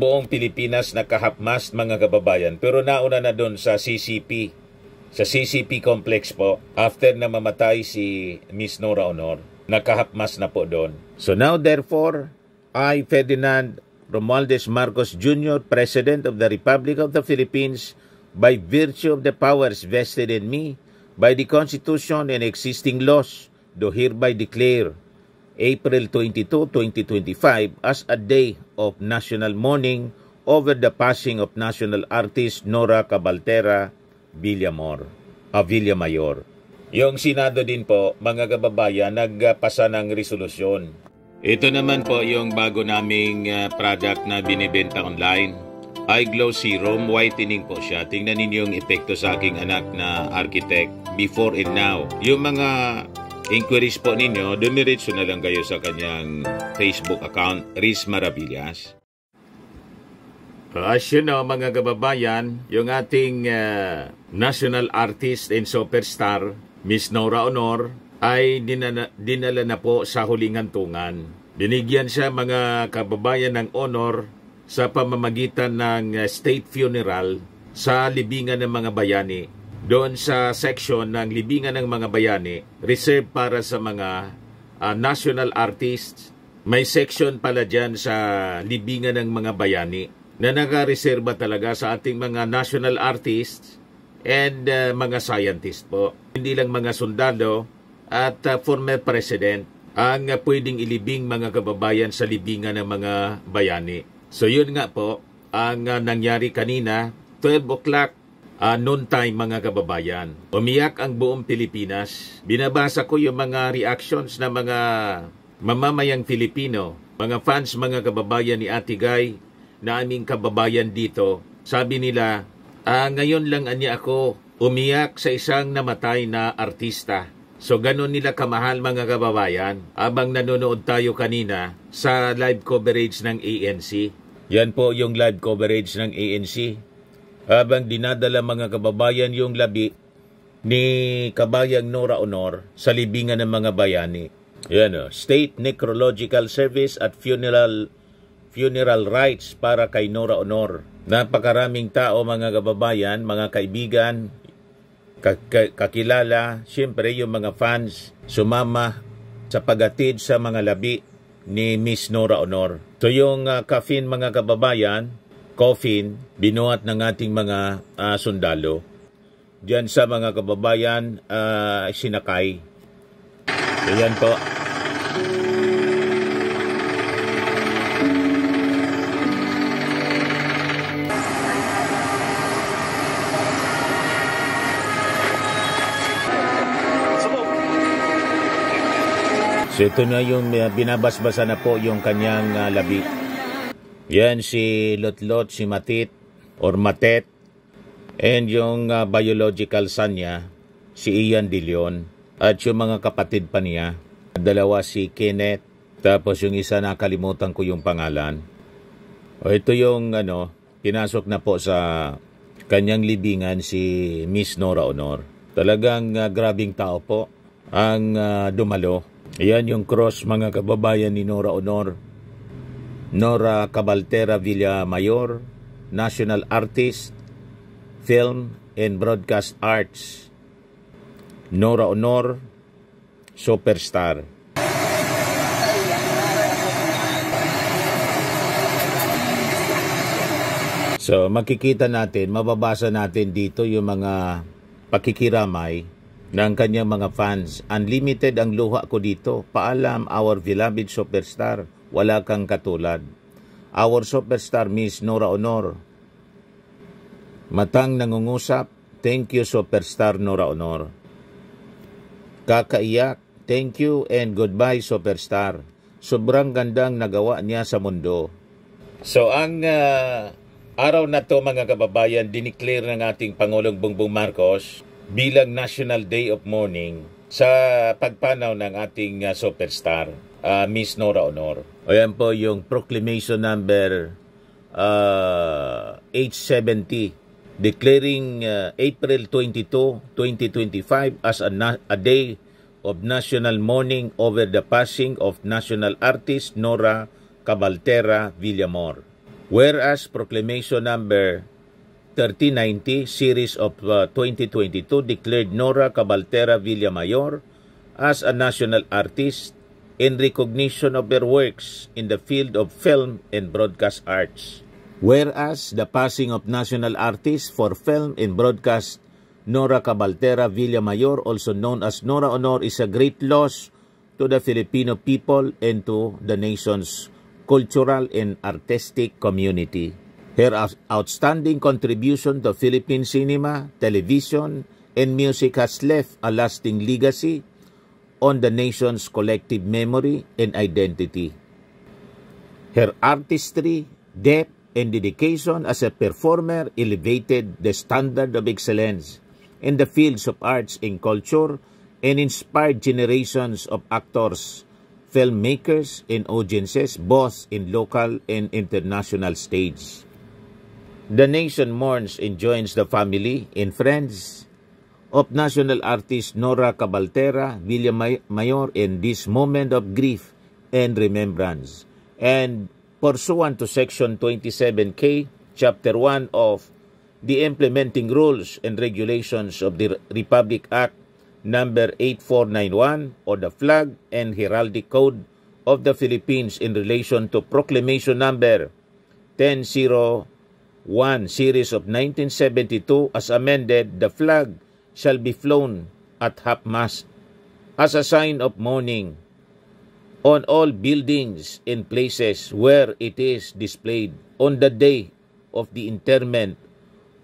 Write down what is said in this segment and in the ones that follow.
buong Pilipinas nakahapmas mga kababayan. Pero nauna na doon sa CCP. Sa CCP complex po, after na mamatay si Miss Nora Aunor, nakahapmas na po doon. So now therefore, I, Ferdinand Romualdez Marcos Jr., President of the Republic of the Philippines, by virtue of the powers vested in me, by the Constitution and existing laws, do hereby declare April 22, 2025 as a day of national mourning over the passing of national artist Nora Cabaltera Villamayor. Yung Senado din po, mga kababayan, nagpasa ng resolusyon. Ito naman po yung bago naming product na binibenta online. iGlow Serum, whitening po siya. Tingnan ninyo yung epekto sa aking anak na architect before and now. Yung mga inquiries po ninyo, dumiretso na lang kayo sa kanyang Facebook account, Riz Maravillas. As you know, mga kababayan, yung ating national artist and superstar, Miss Nora Aunor, ay dinala na po sa huling hantungan. Binigyan siya, mga kababayan, ng honor sa pamamagitan ng state funeral sa libingan ng mga bayani. Doon sa section ng libingan ng mga bayani, reserve para sa mga national artists. May section pala dyan sa libingan ng mga bayani na nakareserba talaga sa ating mga national artists and mga scientists po. Hindi lang mga sundalo at former president ang pwedeng ilibing, mga kababayan, sa libingan ng mga bayani. So yun nga po ang nangyari kanina, 12 o'clock noon time, mga kababayan. Umiyak ang buong Pilipinas. Binabasa ko yung mga reactions ng mga mamamayang Filipino, mga fans, mga kababayan ni Ate Guy, na aming kababayan dito. Sabi nila, ngayon lang anya ako umiyak sa isang namatay na artista. So ganun nila kamahal, mga kababayan, abang nanonood tayo kanina sa live coverage ng ANC. Yan po yung live coverage ng ANC. Habang dinadala, mga kababayan, yung labi ni kabayang Nora Aunor sa libingan ng mga bayani. Yan o, State Necrological Service at Funeral Rites para kay Nora Aunor. Napakaraming tao, mga kababayan, mga kaibigan, kakilala, siyempre yung mga fans, sumama sa pagatid sa mga labi ni Miss Nora Aunor. So yung coffin, mga kababayan, binuhat ng ating mga sundalo. Diyan sa mga kababayan, sinakay. Ayan po. So ito na yung binabasbasa na po yung kanyang labi. Yan si Lotlot, si Matit, or Matet, and yung biological son niya, si Ian De Leon, at yung mga kapatid pa niya, dalawa si Kenneth, tapos yung isa nakalimutan ko yung pangalan. O ito yung pinasok na po sa kanyang libingan si Miss Nora Aunor. Talagang grabing tao po ang dumalo. Ayan yung cross, mga kababayan, ni Nora Aunor. Nora Cabaltera Villamayor, National Artist, Film and Broadcast Arts. Nora Aunor, Superstar. So makikita natin, mababasa natin dito yung mga pakikiramay ng kanyang mga fans. Unlimited ang luha ko dito. Paalam, our beloved superstar. Wala kang katulad. Our superstar, Miss Nora Aunor. Matang nangungusap. Thank you, superstar Nora Aunor. Kakaiyak. Thank you and goodbye, superstar. Sobrang gandang nagawa niya sa mundo. So, ang araw na to, mga kababayan, dineclare ng ating Pangulong Bongbong Marcos bilang National Day of Mourning sa pagpanaw ng ating superstar, Miss Nora Aunor. Ayan po yung proclamation number 870 declaring April 22, 2025 as a day of national mourning over the passing of national artist Nora Cabaltera Villamayor. Whereas Proclamation number 3090, series of 2022, declared Nora Cabaltera Villamayor as a national artist in recognition of their works in the field of film and broadcast arts. Whereas the passing of national artist for film and broadcast Nora Cabaltera Villamayor, also known as Nora Honor, is a great loss to the Filipino people and to the nation's cultural and artistic community. Her outstanding contribution to Philippine cinema, television, and music has left a lasting legacy on the nation's collective memory and identity. Her artistry, depth, and dedication as a performer elevated the standard of excellence in the fields of arts and culture and inspired generations of actors, filmmakers, and audiences both in local and international stage. The nation mourns and joins the family and friends of national artist Nora Cabaltera Villamayor in this moment of grief and remembrance. And pursuant to Section 27K, Chapter 1 of the Implementing Rules and Regulations of the Republic Act Number 8491 or the Flag and Heraldic Code of the Philippines in relation to Proclamation Number 1001, Series of 1972, as amended, the flag shall be flown at half-mast as a sign of mourning on all buildings and places where it is displayed on the day of the interment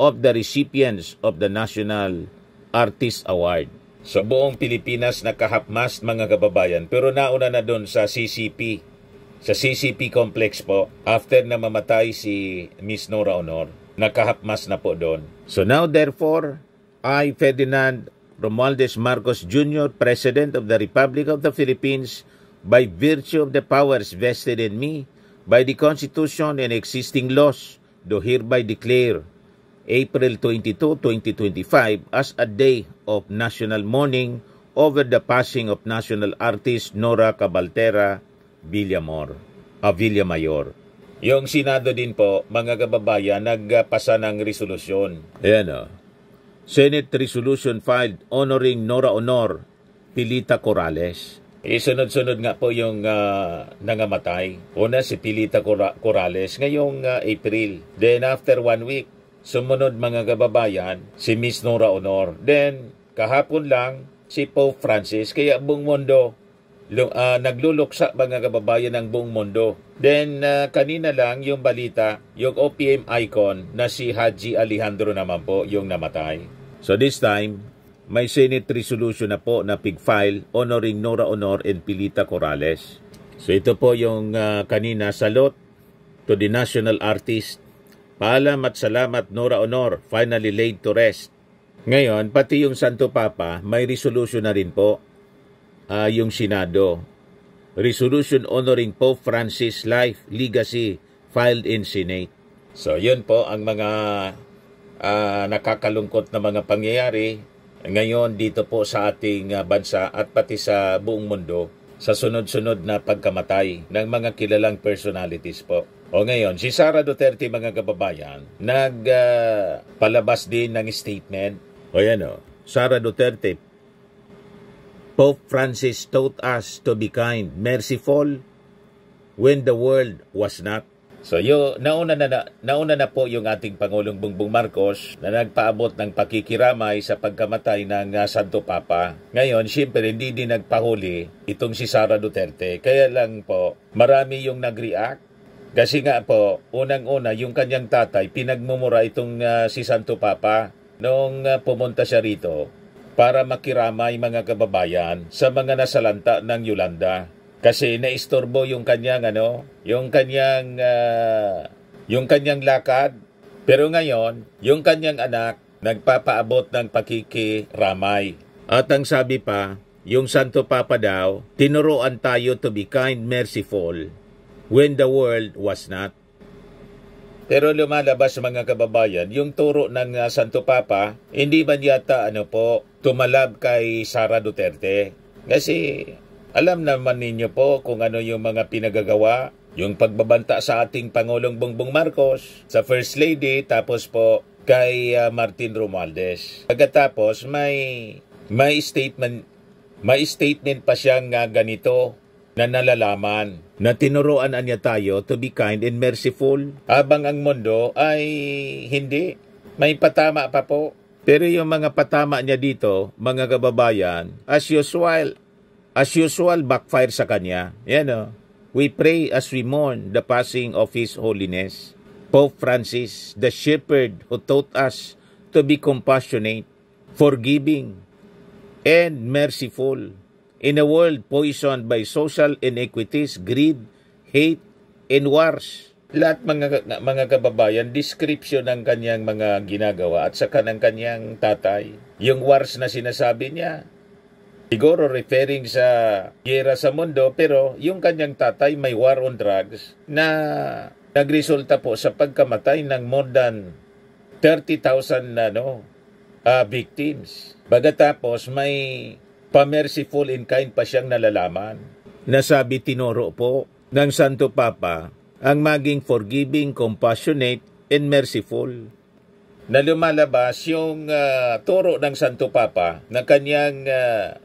of the recipients of the National Artist Award. Sa buong Pilipinas naka-half-mast mga kababayan, pero nauna na doon sa CCP. Sa CCP complex po, after na mamatay si Miss Nora Honor, naka-half-mast na po doon. So now therefore, I, Ferdinand Romualdez Marcos Jr., President of the Republic of the Philippines, by virtue of the powers vested in me by the Constitution and existing laws, do hereby declare April 22, 2025 as a day of national mourning over the passing of national artist Nora Cabaltera Villamayor. Yung Senado din po, mga kababayan, nagpasa ng resolusyon. Ayan o. Senate Resolution filed honoring Nora Honor Pilita Corrales. Sunod-sunod nga po yung nangamatay. Una si Pilita Corrales ngayong April. Then after 1 week, sumunod mga kababayan, si Miss Nora Honor. Then, kahapon lang, si Pope Francis. Kaya buong mundo, nagluluksa mga kababayan ng buong mundo. Then, kanina lang yung balita, yung OPM icon na si Haji Alejandro naman po yung namatay. So this time, may Senate resolution na po na pig-file honoring Nora Honor and Pilita Corrales. So ito po yung kanina, salute to the national artist. Paalam at salamat Nora Honor, finally laid to rest. Ngayon, pati yung Santo Papa, may resolution na rin po, yung Senado. Resolution honoring Pope Francis' life, legacy, filed in Senate. So yun po ang mga nakakalungkot na mga pangyayari ngayon dito po sa ating bansa at pati sa buong mundo sa sunod-sunod na pagkamatay ng mga kilalang personalities po. O ngayon, si Sara Duterte mga kababayan, nagpalabas din ng statement. O yan o, Sara Duterte, Pope Francis taught us to be kind, merciful when the world was not. So nauna na po yung ating Pangulong Bongbong Marcos na nagpaabot ng pakikiramay sa pagkamatay ng Santo Papa. Ngayon, siyempre hindi din nagpahuli itong si Sara Duterte. Kaya lang po, marami yung nag-react. Kasi nga po, unang-una, yung kanyang tatay, pinagmumura itong si Santo Papa noong pumunta siya rito para makiramay mga kababayan sa mga nasalanta ng Yolanda. Kasi naistorbo yung kanyang yung kanyang lakad. Pero ngayon, yung kanyang anak nagpapaabot ng pakikiramay. At ang sabi pa, yung Santo Papa daw, tinuruan tayo to be kind, merciful when the world was not. Pero lumalabas mga kababayan, yung turo ng Santo Papa, hindi man yata tumalab kay Sara Duterte. Kasi alam naman ninyo po kung ano yung mga pinagagawa, Yung pagbabanta sa ating Pangulong Bongbong Marcos, sa First Lady, tapos po kay Martin Romualdez. Pagkatapos may statement pa siyang ganito na nalalaman na tinuruan niya tayo to be kind and merciful. Habang ang mundo ay hindi. May patama pa po. Pero yung mga patama niya dito, mga kababayan, as usual, backfire sa kanya. Yan o. We pray as we mourn the passing of His Holiness, Pope Francis, the shepherd who taught us to be compassionate, forgiving, and merciful in a world poisoned by social inequities, greed, hate, and wars. Lahat mga kababayan, description ng kanyang mga ginagawa at saka ng kanyang tatay. Yung wars na sinasabi niya, siguro referring sa giyera sa mundo, pero yung kanyang tatay may war on drugs na nagresulta po sa pagkamatay ng more than 30,000 victims. Bagatapos may pa-merciful in kind pa siyang nalalaman. Nasabi tinuro po ng Santo Papa ang maging forgiving, compassionate, and merciful. Na lumalabas yung turo ng Santo Papa na kanyang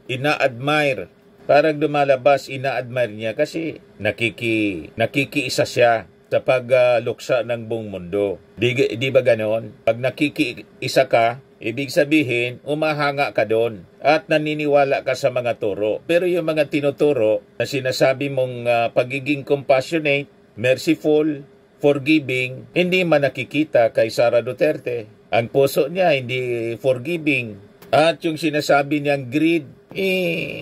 ina-admire. Parang lumalabas, ina-admire niya kasi nakikiisa siya sa pagluksa ng buong mundo. Di ba ganon? Pag nakikiisa ka, ibig sabihin, umahanga ka doon at naniniwala ka sa mga turo. Pero yung mga tinuturo na sinasabi mong pagiging compassionate, merciful, forgiving, hindi man nakikita kay Sara Duterte. Ang puso niya hindi forgiving. At yung sinasabi niyang greed,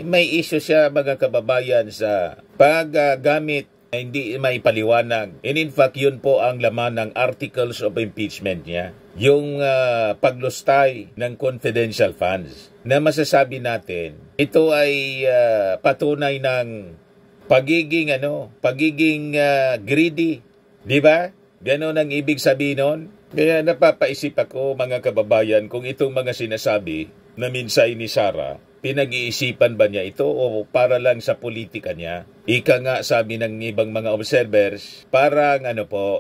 may issue siya mga kababayan sa paggamit na hindi may paliwanag. And in fact, yun po ang laman ng articles of impeachment niya. Yung paglustay ng confidential funds na masasabi natin, ito ay patunay ng pagiging greedy. Di ba? Ganon ang ibig sabihin nun. Kaya napapaisip ako mga kababayan kung itong mga sinasabi na minsay ni Sara, pinag-iisipan ba niya ito o para lang sa politika niya? Ika nga sabi ng ibang mga observers, parang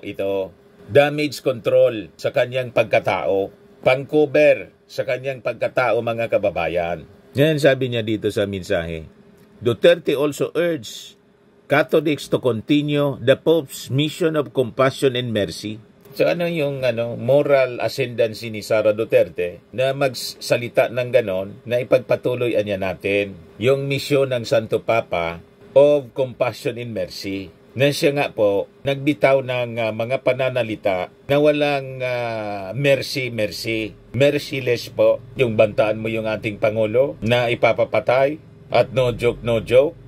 ito, damage control sa kanyang pagkatao, pang-cover sa kanyang pagkatao mga kababayan. Yan sabi niya dito sa mensahe. Duterte also urged Catholics to continue the Pope's mission of compassion and mercy. So yung moral ascendancy ni Sara Duterte na magsalita ng ganon na ipagpatuloy niya natin yung misyon ng Santo Papa of compassion and mercy. Na siya nga po nagbitaw ng mga pananalita na walang merciless po. Yung bantaan mo yung ating Pangulo na ipapapatay. At no joke.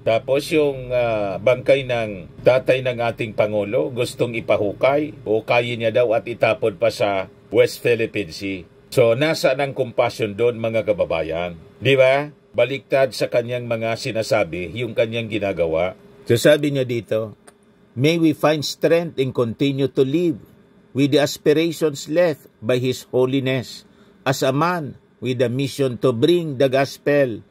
Tapos yung bangkay ng tatay ng ating Pangulo, gustong ipahukay, hukayin niya daw at itapon pa sa West Philippine Sea. So, nasaan ang compassion doon mga kababayan? Di ba? Baliktad sa kanyang mga sinasabi, yung kanyang ginagawa. So, sabi niya dito, may we find strength and continue to live with the aspirations left by His Holiness as a man with a mission to bring the gospel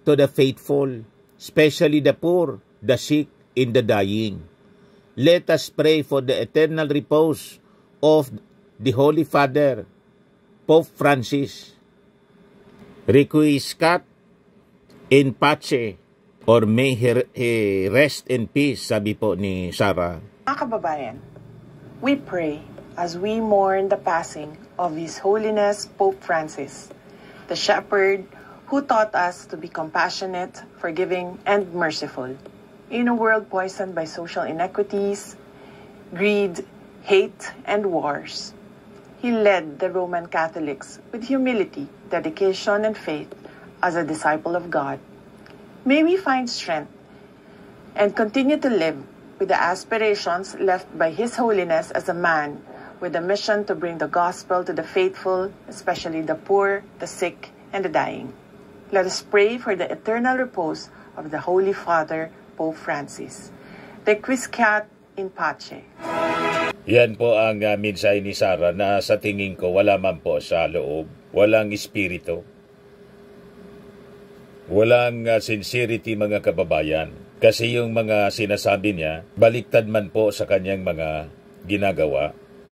to the faithful, especially the poor, the sick, and the dying. Let us pray for the eternal repose of the Holy Father, Pope Francis. Requiescat in pace, or may he rest in peace, sabi po ni Sara. Mga kababayan, we pray as we mourn the passing of His Holiness Pope Francis, the shepherd who taught us to be compassionate, forgiving, and merciful. In a world poisoned by social inequities, greed, hate, and wars, he led the Roman Catholics with humility, dedication, and faith as a disciple of God. May we find strength and continue to live with the aspirations left by His Holiness as a man with a mission to bring the gospel to the faithful, especially the poor, the sick, and the dying. Let us pray for the eternal repose of the Holy Father, Pope Francis. Requiescat in pace. Yan po ang mensahe ni Sara na sa tingin ko wala man po sa loob. Walang espiritu. Walang sincerity mga kababayan. Kasi yung mga sinasabi niya, baliktad man po sa kanyang mga ginagawa.